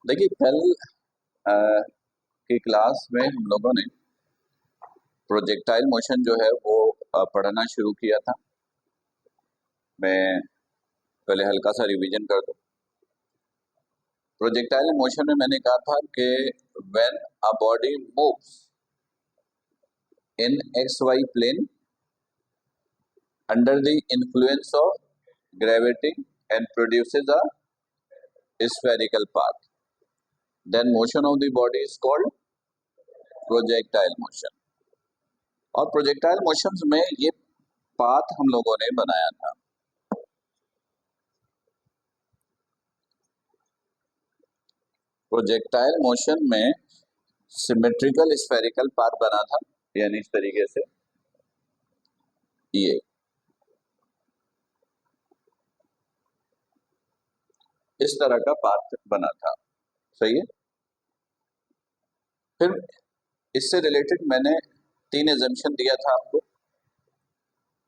देखिए कल अ, की क्लास में हम लोगों ने प्रोजेक्टाइल मोशन जो है वो पढ़ना शुरू किया था। मैं पहले हल्का सा रिवीजन कर दूं। प्रोजेक्टाइल मोशन में मैंने कहा था कि when a body moves in x y plane under the influence of gravity and produces a spherical path, then motion of the body is called projectile motion. और प्रोजेक्टाइल मोशंस में ये path हम लोगों ने बनाया था। प्रोजेक्टाइल मोशन में symmetrical spherical path बना था, यानी इस तरीके से ये इस तरह का पाथ बना था। सही है। फिर इससे रिलेटेड मैंने 3 एजम्पशन दिया था आपको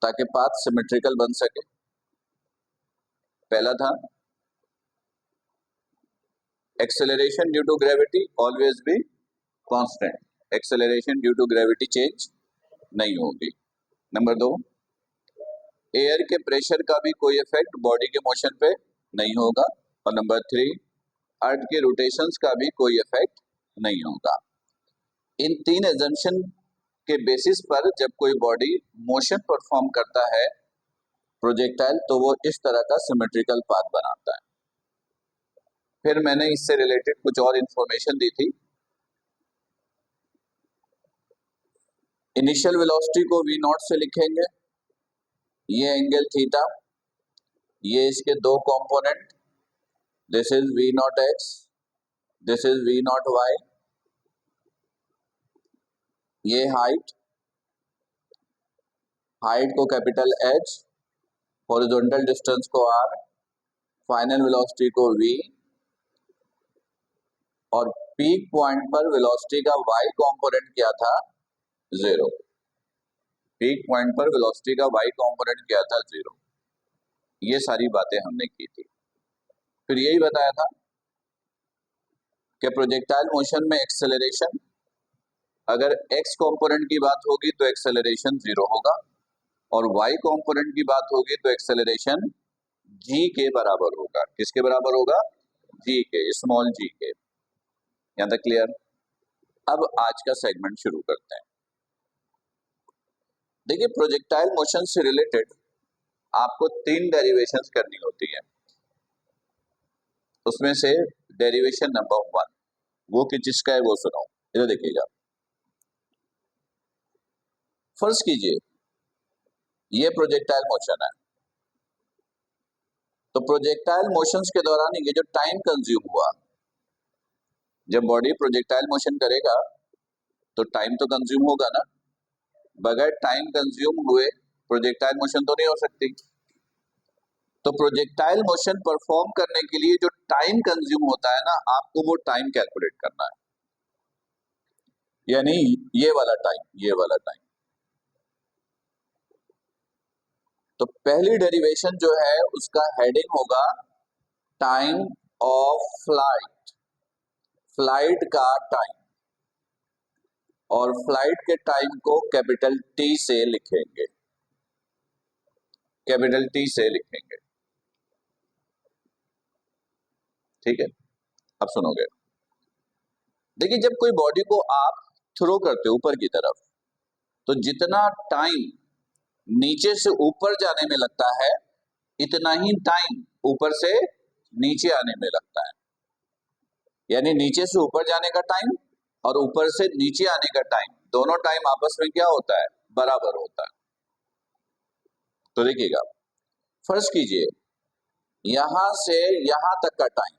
ताकि पाथ सिमेट्रिकल बन सके। पहला था acceleration due to gravity always be constant, acceleration due to gravity change नहीं होगी। नंबर 2, एयर के प्रेशर का भी कोई इफेक्ट बॉडी के मोशन पे नहीं होगा। और नंबर 3, अर्थ के रोटेशंस का भी कोई इफेक्ट नहीं होगा। इन 3 एजम्पशन के बेसिस पर जब कोई बॉडी मोशन परफॉर्म करता है प्रोजेक्टाइल, तो वो इस तरह का सिमेट्रिकल पाथ बनाता है। फिर मैंने इससे रिलेटेड कुछ और इंफॉर्मेशन दी थी। इनिशियल वेलोसिटी को v नॉट से लिखेंगे, ये एंगल थीटा, ये इसके 2 component, this is v not x, this is v not y, ये हाइट को कैपिटल H, हॉरिजॉन्टल डिस्टेंस को r, फाइनल वेलोसिटी को v, और पीक पॉइंट पर वेलोसिटी का y कंपोनेंट क्या था 0। पीक पॉइंट पर वेलोसिटी का y कंपोनेंट क्या था 0। ये सारी बातें हमने की थी। फिर यही बताया था कि प्रोजेक्टाइल मोशन में एक्सेलरेशन, अगर x कंपोनेंट की बात होगी तो एक्सेलरेशन 0 होगा, और y कंपोनेंट की बात होगी तो एक्सेलरेशन g के बराबर होगा। किसके बराबर होगा? g के, स्मॉल g के। यहां तक क्लियर? अब आज का सेगमेंट शुरू करते हैं। देखिए प्रोजेक्टाइल मोशन से रिलेटेड आपको 3 डेरिवेशंस करनी होती है। उसमें से डेरिवेशन नंबर 1 वो किसका है वो सुनो। इधर देखिएगा। फर्ज कीजिए ये प्रोजेक्टाइल मोशन है, तो प्रोजेक्टाइल मोशंस के दौरान ये जो टाइम कंज्यूम हुआ, जब बॉडी प्रोजेक्टाइल मोशन करेगा तो टाइम तो कंज्यूम होगा ना। बगैर टाइम कंज्यूम हुए प्रोजेक्टाइल मोशन तो नहीं हो सकती। तो प्रोजेक्टाइल मोशन परफॉर्म करने के लिए जो टाइम कंज्यूम होता है ना, आपको वो टाइम कैलकुलेट करना है, यानी ये वाला टाइम। तो पहली डेरिवेशन जो है उसका हेडिंग होगा टाइम ऑफ फ्लाइट, फ्लाइट का टाइम, और फ्लाइट के टाइम को कैपिटल टी से लिखेंगे, कैपिटल टी से लिखेंगे। ठीक है, अब सुनोगे। देखिए जब कोई बॉडी को आप थ्रो करते हो ऊपर की तरफ, तो जितना टाइम नीचे से ऊपर जाने में लगता है, इतना ही टाइम ऊपर से नीचे आने में लगता है। यानी नीचे से ऊपर जाने का टाइम और ऊपर से नीचे आने का टाइम, दोनों टाइम आपस में क्या होता है? बराबर होता है। तो देखिएगा, फर्ज कीजिए यहां से यहां तक का टाइम,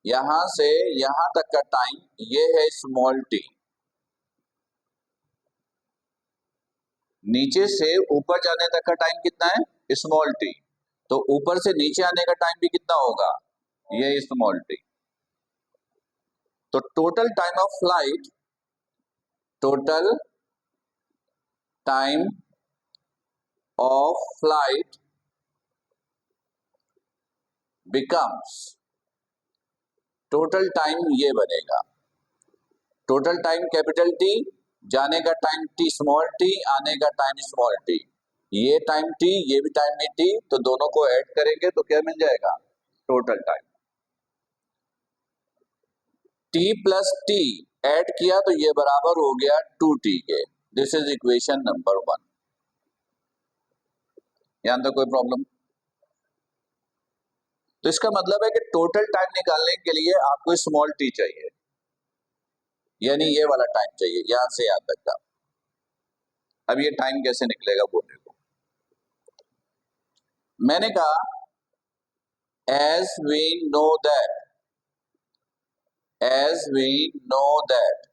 यहां से यहां तक का टाइम ये है स्मॉल टी। नीचे से ऊपर जाने तक का टाइम कितना है? Small T. तो ऊपर से नीचे आने का टाइम भी कितना होगा? ये स्मॉल टी। तो total time of flight, total time of flight becomes total time ये बनेगा, टोटल टाइम कैपिटल टी, जाने का टाइम टी स्मॉल टी, आने का टाइम स्मॉल टी, ये टाइम टी ये भी टाइम में टी, तो दोनों को ऐड करेंगे तो क्या मिल जाएगा, total time. T plus T add किया तो ये बराबर हो गया 2t के। This is equation number 1। यहां तक कोई प्रॉब्लम? तो इसका मतलब है कि टोटल टाइम निकालने के लिए आपको स्मॉल टी चाहिए, यानी ये वाला टाइम चाहिए, यहां से यहां तक का। अब ये टाइम कैसे निकलेगा वो देखो। मैंने कहा as we know that, as we know that,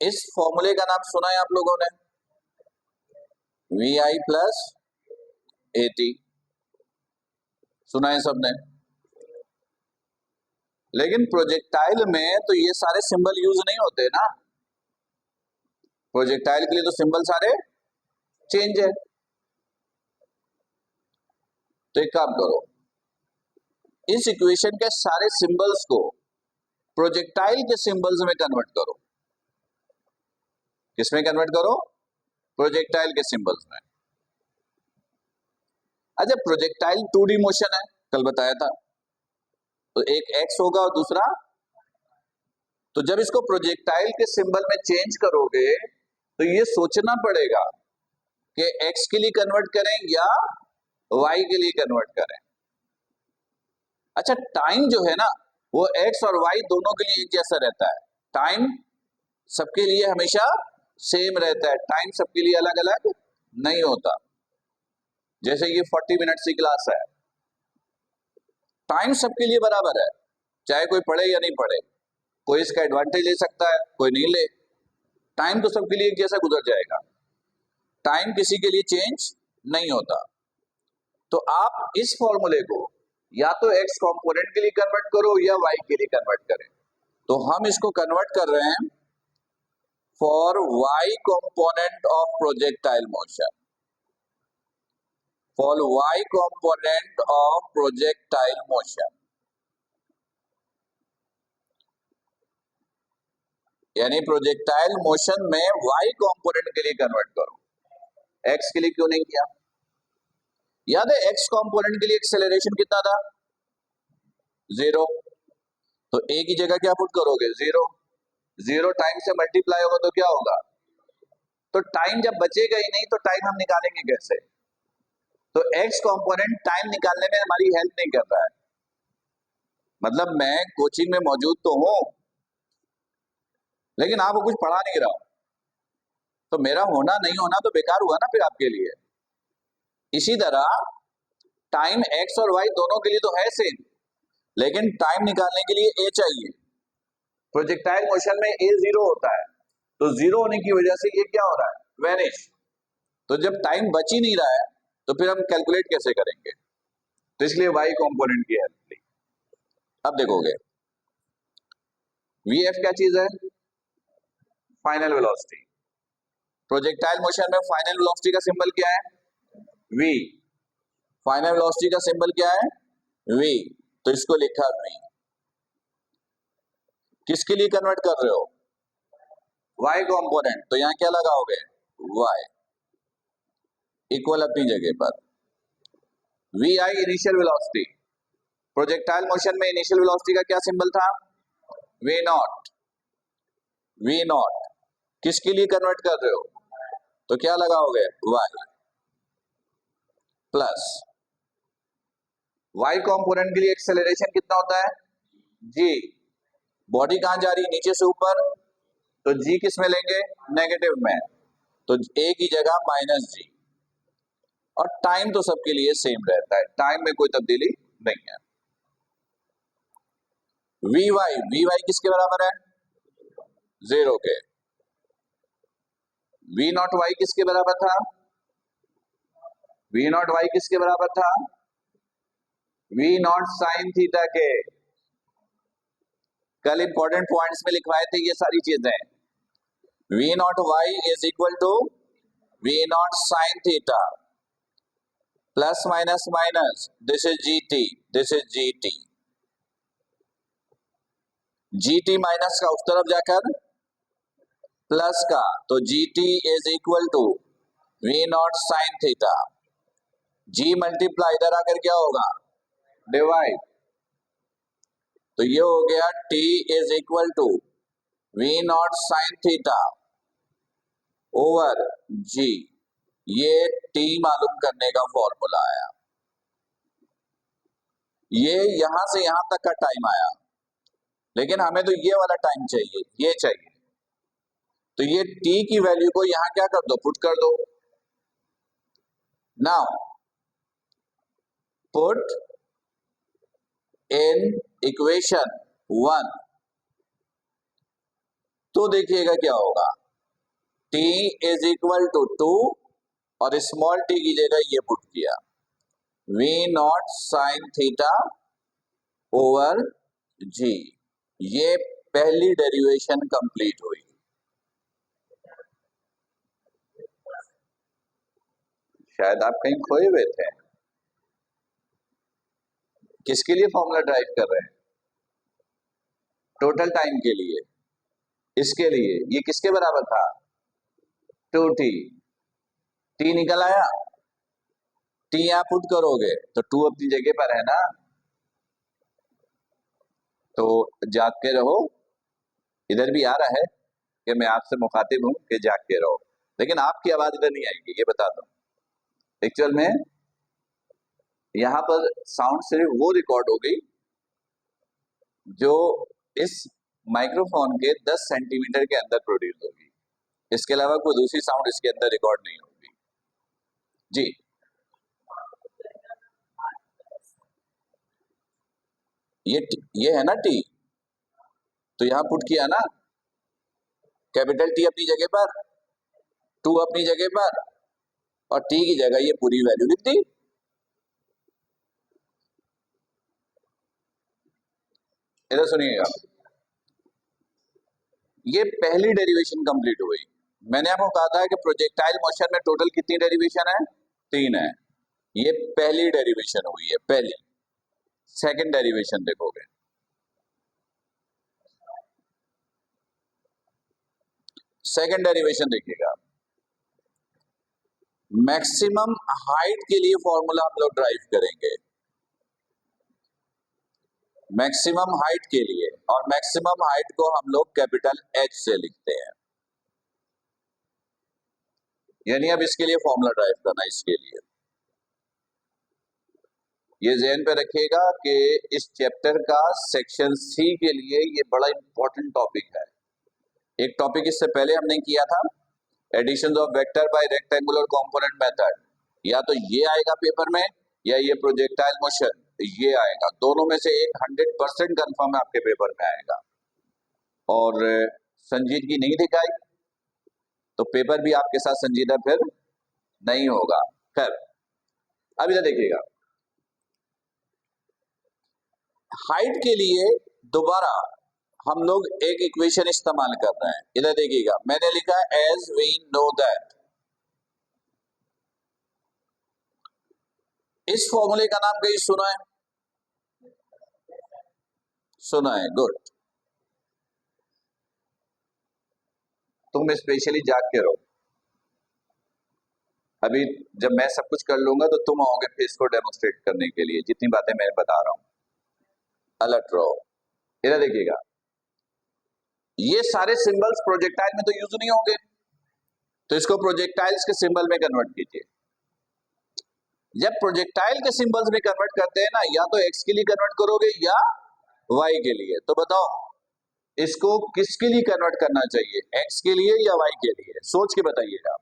इस फॉर्मूले का नाम सुना है आप लोगों ने, v i plus a t, सुना है सबने। लेकिन प्रोजेक्टाइल में तो ये सारे सिंबल यूज नहीं होते ना, प्रोजेक्टाइल के लिए तो सिंबल सारे चेंज है। तो एक काम करो, इस इक्वेशन के सारे सिंबल्स को प्रोजेक्टाइल के सिंबल्स में कन्वर्ट करो। किसमें कन्वर्ट करो? प्रोजेक्टाइल के सिंबल्स में। अच्छा, प्रोजेक्टाइल 2D मोशन है, कल बताया था, तो एक एक्स होगा और दूसरा, तो जब इसको प्रोजेक्टाइल के सिंबल में चेंज करोगे तो ये सोचना पड़ेगा कि एक्स के लिए कन्वर्ट करें या वाई के लिए कन्वर्ट करें। अच्छा, टाइम जो है ना वो एक्स और वाई दोनों के लिए एक जैसा रहता है, टाइम सबके लिए हमेशा सेम रहता है, टाइम सबके लिए अलग अलग नहीं होता। जैसे ये 40 मिनट की क्लास है, टाइम सबके लिए बराबर है, चाहे कोई पढ़े या नहीं पढ़े, कोई इसका एडवांटेज ले सकता है कोई नहीं ले, टाइम तो सबके लिए एक जैसा गुजर जाएगा, टाइम किसी के लिए चेंज नहीं होता। तो आप इस फॉर्मूले को या तो एक्स कंपोनेंट के लिए कन्वर्ट करो या वाई के लिए कन्वर्ट करें। तो हम इसको कन्वर्ट कर रहे हैं for y component of projectile motion, for y component of projectile motion, यानी प्रोजेक्टाइल मोशन में वाई कंपोनेंट के लिए कन्वर्ट करो, एक्स के लिए क्यों नहीं किया? याद है एक्स कंपोनेंट के लिए एक्सेलरेशन कितना था? 0, तो ए की जगह क्या पुट करोगे? 0, 0 टाइम से मल्टीप्लाई होगा तो क्या होगा? तो टाइम जब बचेगा ही नहीं तो टाइम हम निकालेंगे कैसे? तो एक्स कंपोनेंट टाइम निकालने में हमारी हेल्प नहीं कर रहा है, मतलब मैं कोचिंग में मौजूद तो हूं लेकिन आपको कुछ पढ़ा नहीं रहा हूं, तो मेरा होना नहीं होना तो बेकार हुआ ना फिर आपके लिए। इसी तरह टाइम एक्स और वाई दोनों के लिए तो है सेम, लेकिन टाइम निकालने के लिए ए चाहिए। प्रोजेक्टाइल मोशन में ए 0 होता है, तो 0 होने की वजह से ये क्या हो रहा है? वेनिश। तो जब टाइम बच ही नहीं रहा है तो फिर हम कैलकुलेट कैसे करेंगे? तो इसलिए वाई कंपोनेंट की हेल्प ली। अब देखोगे वी एफ क्या चीज है? Final velocity. प्रोजेक्टाइल मोशन में फाइनल वेलोसिटी का सिंबल क्या है? वी। फाइनल वेलोसिटी का सिंबल क्या है? वी। तो इसको लिखा वी। किसके लिए कन्वर्ट कर रहे हो? वाई कंपोनेंट, तो यहां क्या लगाओगे? वाई इक्वल अपनी जगह पर। V i initial velocity, projectile motion में इनिशियल वेलोसिटी का क्या सिंबल था? V not. वी नॉट किसके लिए कन्वर्ट कर रहे हो? तो क्या लगाओगे? वाई प्लस वाई कंपोनेंट के लिए एक्सेलरेशन कितना होता है? जी। बॉडी कहां जा रही है? नीचे से ऊपर, तो जी किस में लेंगे? नेगेटिव में, तो ए की जगह माइनस जी। और टाइम तो सबके लिए सेम रहता है, टाइम में कोई तब्दीली नहीं है। वी वाई किसके बराबर है? 0 के। वी नॉट वाई किसके बराबर था? वी नॉट वाई किसके बराबर था? वी नॉट साइन थीटा के। कल इंपॉर्टेंट पॉइंट्स में लिखवाए थे ये सारी चीजें। V naught y is equal to v naught sine theta plus minus minus, this is g t, this is g t. G t minus का उस तरफ जाकर प्लस का, तो g t is equal to v naught sine theta. G multiply इधर आकर क्या होगा, डिवाइड, तो ये हो गया t is equal to v naught sine theta over g. ये टी मालूम करने का फॉर्मूला आया। ये यहां से यहां तक का टाइम आया, लेकिन हमें तो ये वाला टाइम चाहिए, ये चाहिए। तो ये टी की वैल्यू को यहां क्या कर दो, पुट कर दो। नाउ पुट इन इक्वेशन 1, तो देखिएगा क्या होगा, t इज इक्वल टू 2 और स्मॉल t की जगह ये पुट किया, v not sine theta over g। ये पहली डेरिवेशन कंप्लीट हुई। शायद आप कहीं खोए हुए थे। किसके लिए फॉर्मूला ड्राइव कर रहे हैं, टोटल टाइम के लिए। इसके लिए ये किसके बराबर था, 2t। t निकल आया, t यहां पुट करोगे तो 2 अपनी जगह पर है ना, तो जाग के रहो। इधर भी आ रहा है कि मैं आपसे मुखातिब हूं कि जाग के रहो, लेकिन आपकी आवाज इधर नहीं आएगी, ये बता दो। एक्चुअल में यहां पर साउंड सिर्फ वो रिकॉर्ड हो गई जो इस माइक्रोफोन के 10 सेंटीमीटर के अंदर प्रोड्यूस होगी। इसके अलावा कोई दूसरी साउंड इसके अंदर रिकॉर्ड नहीं होगी। जी, ये है ना टी, तो यहां पुट किया ना, कैपिटल टी अपनी जगह पर, 2 अपनी जगह पर, और टी की जगह ये पूरी वैल्यू लिख दी। इधर सुनिएगा, ये पहली डेरिवेशन कंप्लीट हुई। मैंने आपको कहा था कि प्रोजेक्टाइल मोशन में टोटल कितनी डेरिवेशन है, 3 है। ये पहली डेरिवेशन हुई है, पहली। सेकंड डेरिवेशन देखोगे, सेकंड डेरिवेशन देखिएगा, मैक्सिमम हाइट के लिए फॉर्मूला हम लोग ड्राइव करेंगे, मैक्सिमम हाइट के लिए, और मैक्सिमम हाइट को हम लोग कैपिटल एच से लिखते हैं। यानी अब इसके लिए फॉर्मूला ड्राइव करना, इसके लिए ये ज़हन पे रखिएगा कि इस चैप्टर का सेक्शन सी के लिए ये बड़ा इंपॉर्टेंट टॉपिक है। एक टॉपिक इससे पहले हमने किया था, addition of vector by rectangular component method. या तो ये आएगा पेपर में, या ये प्रोजेक्टाइल मोशन ये आएगा। दोनों में से एक 100% कंफर्म आपके पेपर में आएगा। और संजीदगी नहीं दिखाई तो पेपर भी आपके साथ संजीदा फिर नहीं होगा। खैर, अब इधर देखिएगा, हाइट के लिए दोबारा हम लोग एक इक्वेशन इस्तेमाल कर रहे हैं। इधर देखिएगा, मैंने लिखा एज वी नो दैट। इस फॉर्मूले का नाम कहीं सुना है, सुना है, गुड। तुम स्पेशली जाग के रहो, अभी जब मैं सब कुछ कर लूंगा तो तुम आओगे फेस को डेमोस्ट्रेट करने के लिए, जितनी बातें मैं बता रहा हूं। अलर्ट रहो। इधर देखिएगा, ये सारे सिंबल्स प्रोजेक्टाइल में तो यूज नहीं होंगे, तो इसको प्रोजेक्टाइल्स के सिंबल में कन्वर्ट कीजिए। जब प्रोजेक्टाइल के सिंबल्स में कन्वर्ट करते हैं ना, या तो एक्स के लिए कन्वर्ट करोगे या वाई के लिए। तो बताओ इसको किसके लिए कन्वर्ट करना चाहिए, एक्स के लिए या वाई के लिए, सोच के बताइएगा।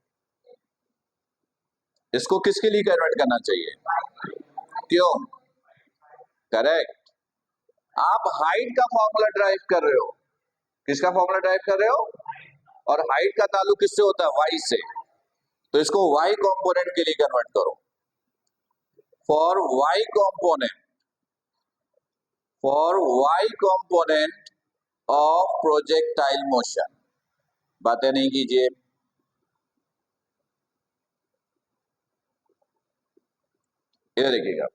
इसको किसके लिए कन्वर्ट करना चाहिए, क्यों, करेक्ट। आप हाइट का फॉर्मूला ड्राइव कर रहे हो, किसका फॉर्मूला ड्राइव कर रहे हो, और हाइट का ताल्लुक किससे होता है, वाई से। तो इसको वाई कंपोनेंट के लिए कन्वर्ट करो। For y component, for y component of projectile motion. बातें नहीं कीजिए। इधर देखिएगा,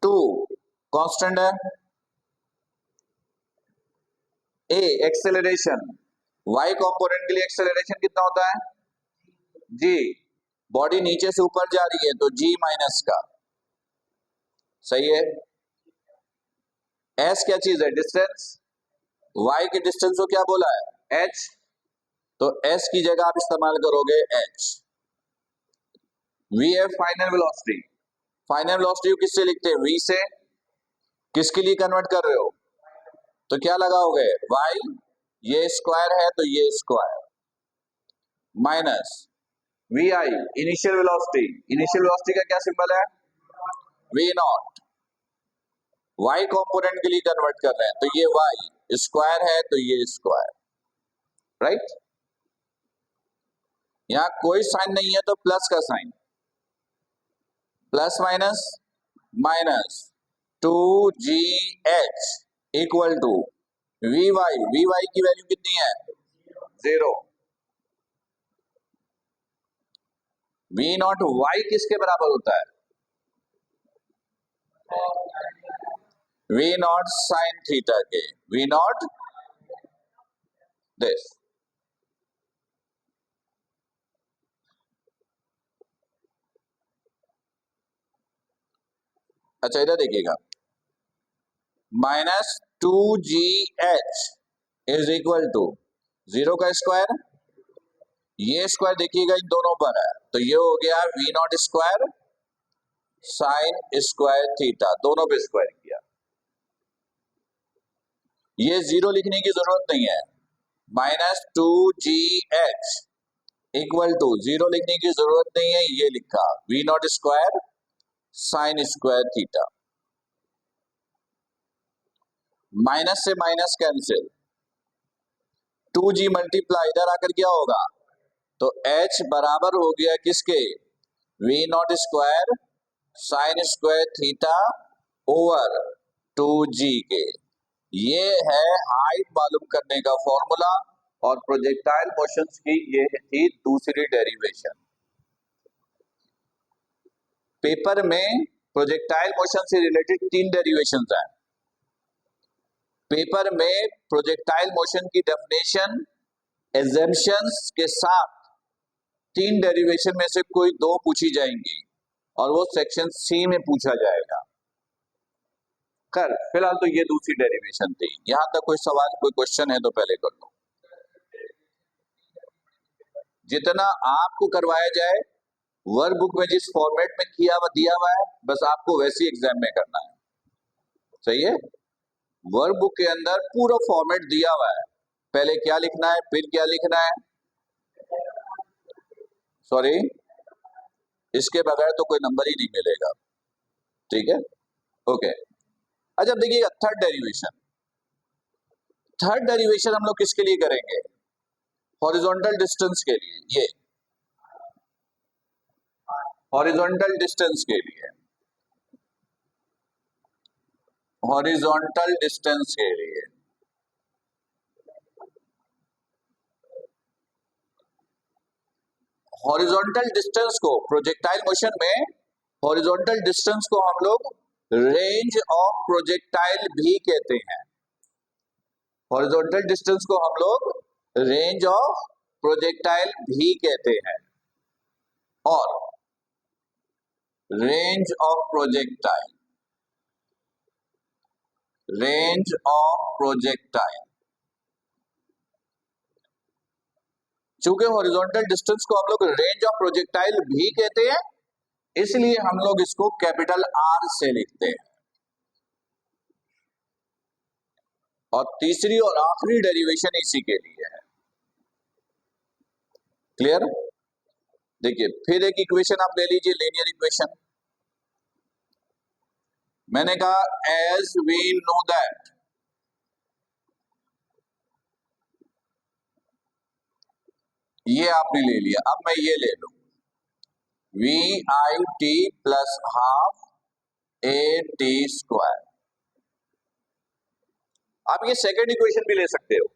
2 कांस्टेंट है, ए एक्सेलरेशन, वाई कंपोनेंट के लिए एक्सेलरेशन कितना होता है, जी। बॉडी नीचे से ऊपर जा रही है तो जी माइनस का, सही है। एस क्या चीज है, डिस्टेंस, वाई के डिस्टेंस को क्या बोला है, एच, तो एस की जगह आप इस्तेमाल करोगे एच। वी है फाइनल वेलोसिटी, फाइनल वेलोसिटी को किससे लिखते हैं, वी से, किसके लिए कन्वर्ट कर रहे हो, तो क्या लगाओगे, वाई, ये स्क्वायर है तो ये square, minus v i initial velocity, initial velocity का क्या सिंबल है, वी नॉट, वाई कंपोनेंट के लिए कन्वर्ट कर रहे हैं तो ये वाई स्क्वायर है तो ये स्क्वायर, राइट। यहां कोई साइन नहीं है तो प्लस का sign, plus minus minus 2gh equal to v y की वैल्यू कितनी है, 0। वी नॉट वाई किसके बराबर होता है, वी नॉट साइन थीटा के, वी नॉट दिस। अच्छा इधर देखिएगा, minus 2gh is equal to 0 का स्क्वायर, ये स्क्वायर देखिएगा इन दोनों पर है तो ये हो गया v naught square sine square theta, दोनों पे स्क्वायर किया। ये 0 लिखने की जरूरत नहीं है, माइनस 2gh इक्वल टू 0 लिखने की जरूरत नहीं है, ये लिखा v naught square sine square theta, minus से माइनस कैंसिल, 2g मल्टीप्लाई इधर आकर क्या होगा, तो h बराबर हो गया किसके, v naught square sine square theta over 2g के। ये है हाइट मालूम करने का फॉर्मूला और प्रोजेक्टाइल मोशंस की ये थी दूसरी डेरिवेशन। पेपर में प्रोजेक्टाइल मोशन से रिलेटेड 3 डेरिवेशंस हैं। पेपर में प्रोजेक्टाइल मोशन की डेफिनेशन एजम्पशंस के साथ 3 डेरिवेशन में से कोई 2 पूछी जाएंगी और वो सेक्शन सी में पूछा जाएगा। कर फिलहाल तो ये दूसरी डेरिवेशन थी, यहां तक कोई सवाल कोई क्वेश्चन है तो पहले कर लो। जितना आपको करवाया जाए वर्क बुक में जिस फॉर्मेट में दिया हुआ है बस आपको वैसी एग्जाम में करना है, सही है। वर्क बुक के अंदर पूरा फॉर्मेट दिया हुआ है, पहले क्या लिखना है फिर क्या लिखना है, सॉरी इसके बगैर तो कोई नंबर ही नहीं मिलेगा, ठीक है, ओके। अच्छा देखिएगा थर्ड डेरिवेशन, थर्ड डेरिवेशन हम लोग किसके लिए करेंगे, हॉरिजॉन्टल डिस्टेंस के लिए, ये हॉरिजॉन्टल डिस्टेंस के लिए, हॉरिजॉन्टल डिस्टेंस के लिए। हॉरिजॉन्टल डिस्टेंस को प्रोजेक्टाइल मोशन में हॉरिजॉन्टल डिस्टेंस को हम लोग रेंज ऑफ प्रोजेक्टाइल भी कहते हैं। हॉरिजॉन्टल डिस्टेंस को हम लोग रेंज ऑफ प्रोजेक्टाइल भी कहते हैं और range of projectile, range of projectile, चूंकि हॉरिजॉन्टल डिस्टेंस को हम लोग रेंज ऑफ प्रोजेक्टाइल भी कहते हैं इसलिए हम लोग इसको कैपिटल आर से लिखते हैं। और तीसरी और आखिरी डेरिवेशन इसी के लिए है, क्लियर। देखिए फिर एक इक्वेशन आप ले लीजिए, लीनियर इक्वेशन। मैंने कहा एज वी नो दैट ये आपने ले लिया, अब मैं ये ले लूं v i t plus half a t square. आप ये सेकेंड इक्वेशन भी ले सकते हो,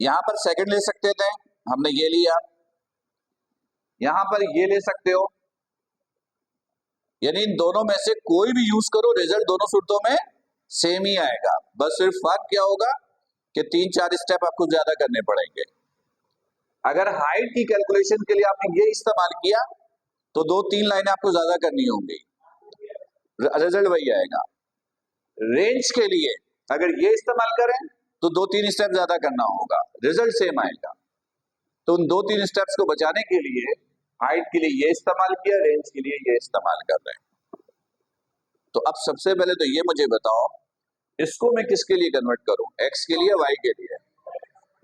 यहां पर सेकेंड ले सकते थे, हमने ये लिया, यहां पर ये ले सकते हो, यानी इन दोनों में से कोई भी यूज करो रिजल्ट दोनों सूरतों में सेम ही आएगा, बस सिर्फ फर्क क्या होगा, कि 3-4 स्टेप आपको ज्यादा करने पड़ेंगे। अगर हाइट की कैलकुलेशन के लिए आपने ये इस्तेमाल किया तो 2-3 लाइनें आपको ज्यादा करनी होंगी, रिजल्ट वही आएगा। रेंज के लिए अगर ये इस्तेमाल करें तो 2-3 स्टेप ज्यादा करना होगा, रिजल्ट सेम आएगा। तो उन 2-3 स्टेप्स को बचाने के लिए हाइट के लिए ये इस्तेमाल किया, रेंज के लिए ये इस्तेमाल कर रहे हैं। तो अब सबसे पहले तो ये मुझे बताओ, इसको मैं किसके लिए कन्वर्ट करूं, एक्स के लिए, वाई के लिए?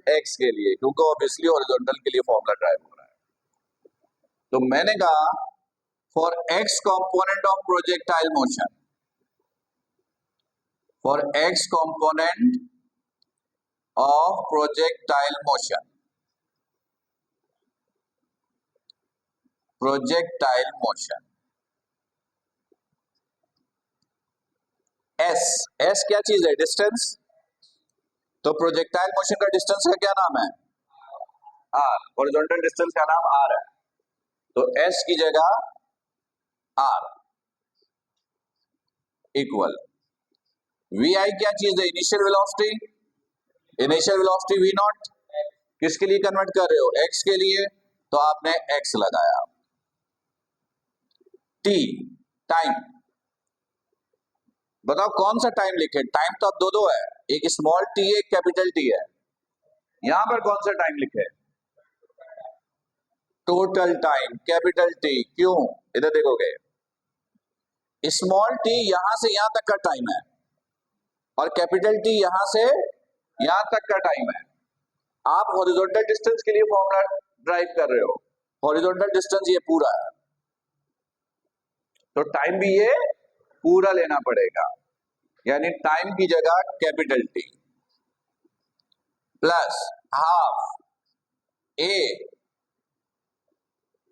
एक्स के लिए, क्योंकि ऑब्वियसली हॉरिजॉन्टल के लिए फॉर्मूला ड्राइव हो रहा है। तो मैंने कहा for x component of projectile motion, for x component of projectile motion, projectile motion, S, S क्या चीज है? डिस्टेंस। तो प्रोजेक्टाइल मोशन का डिस्टेंस का क्या नाम है? आर। हॉरिजॉन्टल डिस्टेंस का नाम आर है, तो एस की जगह आर इक्वल वी आई क्या चीज है? Initial velocity, initial velocity v naught. किसके लिए कन्वर्ट कर रहे हो? एक्स के लिए, तो आपने एक्स लगाया। टी, टाइम, बताओ कौन सा टाइम लिखे? टाइम तो अब दो है, एक स्मॉल टी है, एक कैपिटल टी है। यहां पर कौन सा टाइम लिखे? Total time, capital T. क्यों? इधर देखोगे, स्मॉल टी यहां से यहां तक का टाइम है और कैपिटल टी यहां से यहां तक का टाइम है। आप हॉरिजॉन्टल डिस्टेंस के लिए फॉर्मूला ड्राइव कर रहे हो, हॉरिजॉन्टल डिस्टेंस ये पूरा है, तो टाइम भी ये पूरा लेना पड़ेगा, यानी टाइम की जगह capital t plus half a.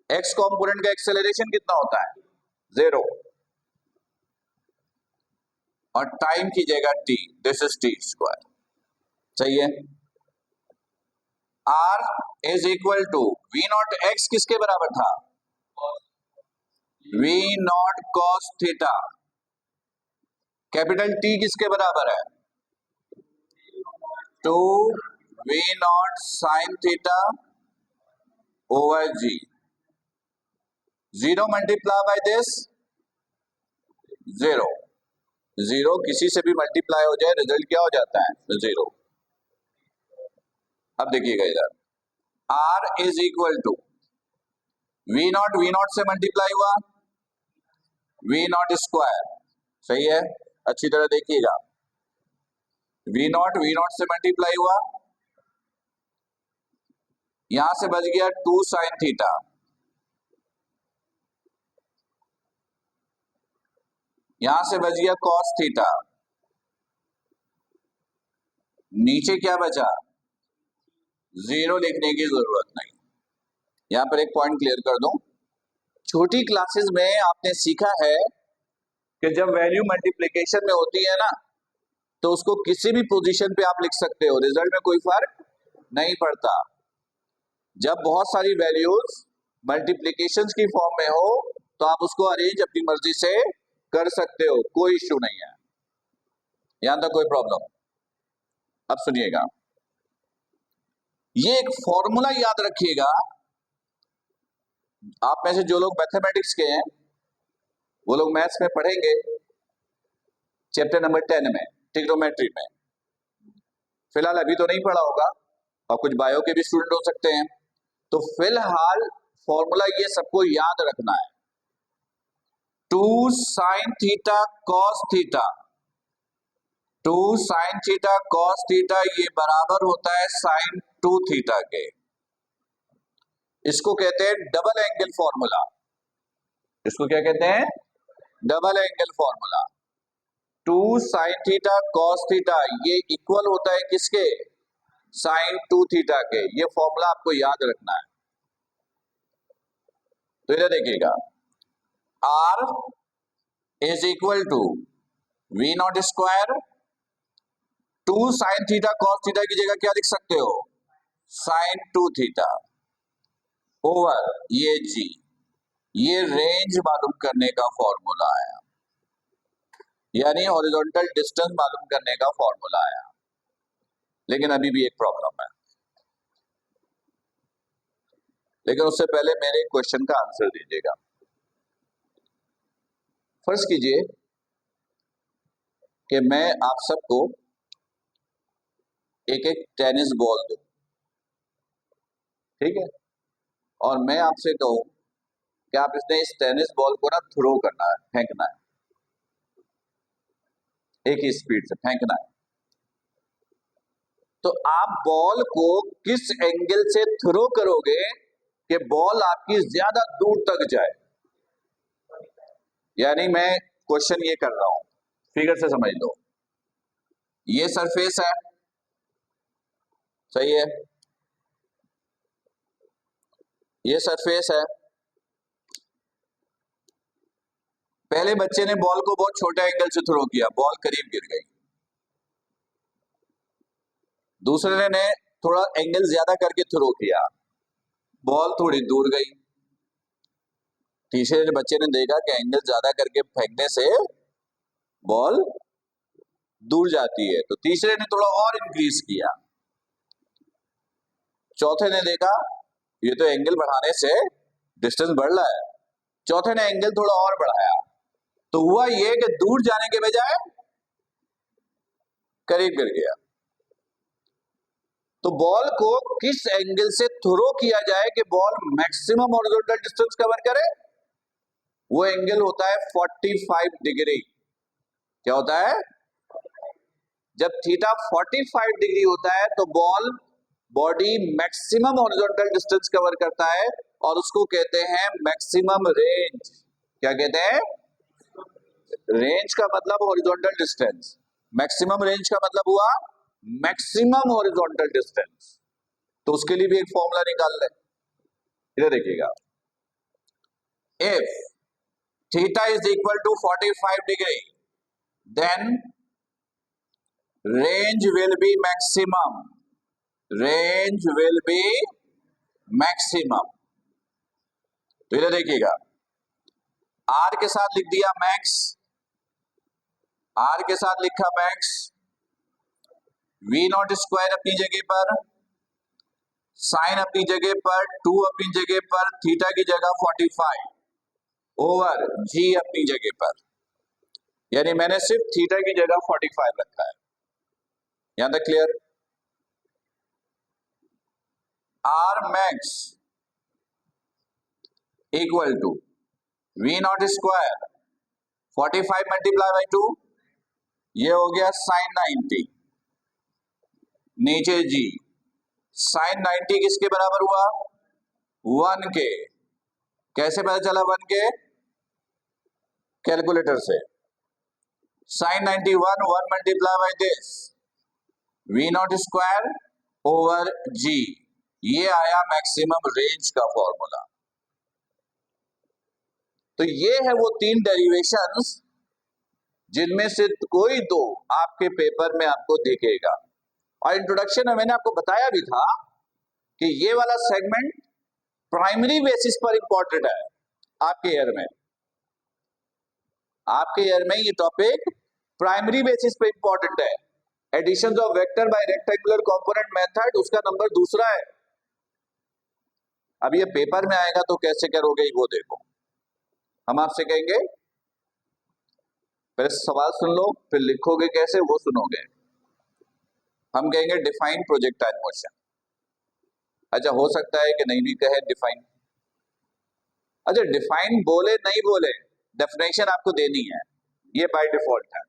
X component का एक्सेलरेशन कितना होता है? 0, और टाइम की जगह t, this is t square. सही है। R is equal to v naught x, किसके बराबर था? V naught cos theta. Capital t किसके बराबर है? 2 v naught sine theta over g. 0 multiply by this 0, 0 किसी से भी मल्टीप्लाई हो जाए रिजल्ट क्या हो जाता है? 0। अब देखिएगा इधर, r is equal to v naught से मल्टीप्लाई हुआ, वी नॉट स्क्वायर। सही है, अच्छी तरह देखिएगा, वी नॉट से मल्टीप्लाई हुआ, यहां से बच गया 2 साइन थीटा, यहां से बच गया कॉस थीटा, नीचे क्या बचा? 0 लिखने की जरूरत नहीं। यहां पर एक पॉइंट क्लियर कर दूं, छोटी क्लासेस में आपने सीखा है कि जब वैल्यू मल्टीप्लिकेशन में होती है ना, तो उसको किसी भी पोजीशन पे आप लिख सकते हो, रिजल्ट में कोई फर्क नहीं पड़ता। जब बहुत सारी वैल्यूज मल्टीप्लिकेशन की फॉर्म में हो तो आप उसको अरेंज अपनी मर्जी से कर सकते हो, कोई इश्यू नहीं है, यहां तक कोई प्रॉब्लम। अब सुनिएगा, ये एक फॉर्मूला याद रखिएगा, आप में से जो लोग मैथमेटिक्स के हैं वो लोग मैथ्स में पढ़ेंगे चैप्टर नंबर 10 में, ट्रिग्नोमेट्री में। फिलहाल अभी तो नहीं पढ़ा होगा, और कुछ बायो के भी स्टूडेंट हो सकते हैं, तो फिलहाल फॉर्मूला ये सबको याद रखना है, 2 sine theta cos theta, 2 sine theta cos theta ये बराबर होता है साइन 2 थीटा के। इसको कहते हैं डबल एंगल फॉर्मूला। इसको क्या कहते हैं? Double angle formula. 2 sine theta cos theta ये इक्वल होता है किसके? साइन 2 थीटा के। ये फॉर्मूला आपको याद रखना है। तो इधर देखिएगा, r is equal to v naught square, 2 sine theta cos theta की जगह क्या लिख सकते हो? साइन 2 थीटा ओवर ये जी, ये रेंज मालूम करने का फॉर्मूला आया, यानी हॉरिजॉन्टल डिस्टेंस मालूम करने का फॉर्मूला आया। लेकिन अभी भी एक प्रॉब्लम है। लेकिन उससे पहले मेरे क्वेश्चन का आंसर दीजिएगा। फर्ज कीजिए कि मैं आप सबको एक एक टेनिस बॉल दूं, ठीक है, और मैं आपसे कहूं कि आप इसने इस टेनिस बॉल को ना थ्रो करना है, फेंकना है, एक ही स्पीड से फेंकना है। तो आप बॉल को किस एंगल से थ्रो करोगे कि बॉल आपकी ज्यादा दूर तक जाए? यानी मैं क्वेश्चन ये कर रहा हूं, फिगर से समझ लो। ये सरफेस है, सही है, ये सरफेस है। पहले बच्चे ने बॉल को बहुत छोटे एंगल से थ्रो किया, बॉल करीब गिर गई। दूसरे ने थोड़ा एंगल ज्यादा करके थ्रो किया, बॉल थोड़ी दूर गई। तीसरे बच्चे ने देखा कि एंगल ज्यादा करके फेंकने से बॉल दूर जाती है, तो तीसरे ने थोड़ा और इंक्रीज किया। चौथे ने देखा ये तो एंगल बढ़ाने से डिस्टेंस बढ़ रहा है, चौथे ने एंगल थोड़ा और बढ़ाया। तो हुआ ये कि दूर जाने के बजाय करीब गिर गया। तो बॉल को किस एंगल से थ्रो किया जाए कि ball maximum horizontal distance cover करे? वो एंगल होता है 45 डिग्री। क्या होता है? जब थीटा 45 डिग्री होता है तो ball body maximum horizontal distance cover करता है और उसको कहते हैं मैक्सिमम रेंज। क्या कहते हैं? रेंज का मतलब हॉरिजॉन्टल डिस्टेंस, मैक्सिमम रेंज का मतलब हुआ मैक्सिमम हॉरिजॉन्टल डिस्टेंस। तो उसके लिए भी एक फॉर्मूला निकाल लें, इधर देखिएगा। If theta is equal to 45 degree then range will be maximum, range will be maximum. तो इधर देखिएगा, आर के साथ लिख दिया मैक्स, आर के साथ लिखा मैक्स, वी नॉट स्क्वायर अपनी जगह पर, साइन अपनी जगह पर, 2 अपनी जगह पर, थीटा की जगह 45 ओवर जी अपनी जगह पर। यानी मैंने सिर्फ थीटा की जगह 45 रखा है। यहां तक clear? R max equal to v naught square 45 multiply by 2, ये हो गया साइन 90, नीचे जी। साइन 90 किसके बराबर हुआ? 1 के। कैसे पता चला 1 के? कैलकुलेटर से। Sine 91 1 multiply by this v naught square over g, ये आया मैक्सिमम रेंज का फॉर्मूला। तो ये है वो 3 डेरिवेशंस जिनमें से कोई दो आपके पेपर में आपको दिखेगा। और इंट्रोडक्शन में मैंने आपको बताया भी था कि ये वाला सेगमेंट प्राइमरी बेसिस पर इंपॉर्टेंट है आपके ईयर में। आपके ईयर में ये टॉपिक प्राइमरी बेसिस पे इंपॉर्टेंट है। Addition of vector by rectangular component method, उसका नंबर दूसरा है। अब ये पेपर में आएगा तो कैसे करोगे वो देखो। हम आपसे कहेंगे पहले सवाल सुन लो, फिर लिखोगे कैसे वो सुनोगे। हम कहेंगे डिफाइन प्रोजेक्टाइल मोशन। अच्छा, हो सकता है कि नहीं भी कहे डिफाइन। अच्छा, डिफाइन बोले नहीं बोले, डेफिनेशन आपको देनी है, ये बाय डिफॉल्ट है।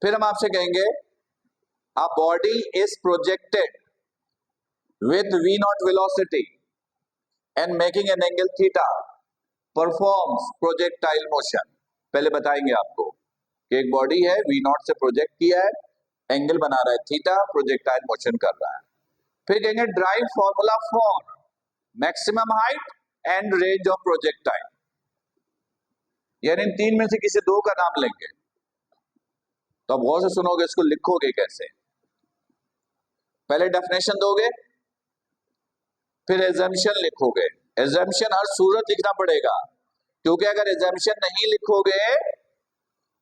फिर हम आपसे कहेंगे a body is projected with v not velocity and making an angle theta performs projectile motion. पहले बताएंगे आपको कि एक बॉडी है, v नॉट से प्रोजेक्ट किया है, एंगल बना रहा है थीटा, प्रोजेक्टाइल मोशन कर रहा है। फिर कहेंगे drive formula for maximum height and range of projectile. यानी इन 3 में से किसी 2 का नाम लेंगे। तो अब गौर से सुनोगे, इसको लिखोगे कैसे। पहले डेफिनेशन दोगे, फिर एजम्पशन लिखोगे। एजम्पशन हर सूरत लिखना पड़ेगा, क्योंकि अगर एजम्पशन नहीं लिखोगे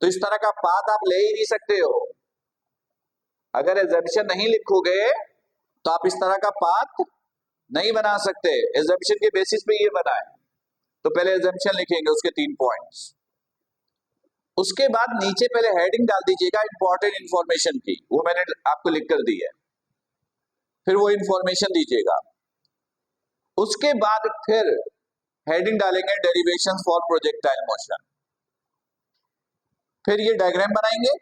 तो इस तरह का पाथ आप ले ही नहीं सकते हो। अगर एजम्पशन नहीं लिखोगे तो आप इस तरह का पाथ नहीं बना सकते। एजम्पशन के बेसिस पे ये बना है, तो पहले एजम्पशन लिखेंगे, उसके 3 पॉइंट्स। उसके बाद नीचे पहले हेडिंग डाल दीजिएगा इंपॉर्टेंट इंफॉर्मेशन की, वो मैंने आपको लिख कर दी है, फिर वो इंफॉर्मेशन दीजिएगा। उसके बाद फिर हेडिंग डालेंगे डेरिवेशंस फॉर प्रोजेक्टाइल मोशन, फिर ये डायग्राम बनाएंगे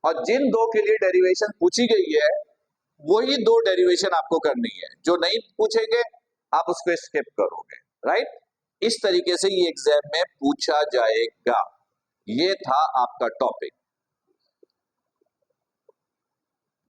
और जिन दो के लिए डेरिवेशन पूछी गई है वही 2 डेरिवेशन आपको करनी है, जो नहीं पूछेंगे आप उसको स्किप करोगे, राइट। इस तरीके से ये एग्जाम में पूछा जाएगा। ये था आपका टॉपिक।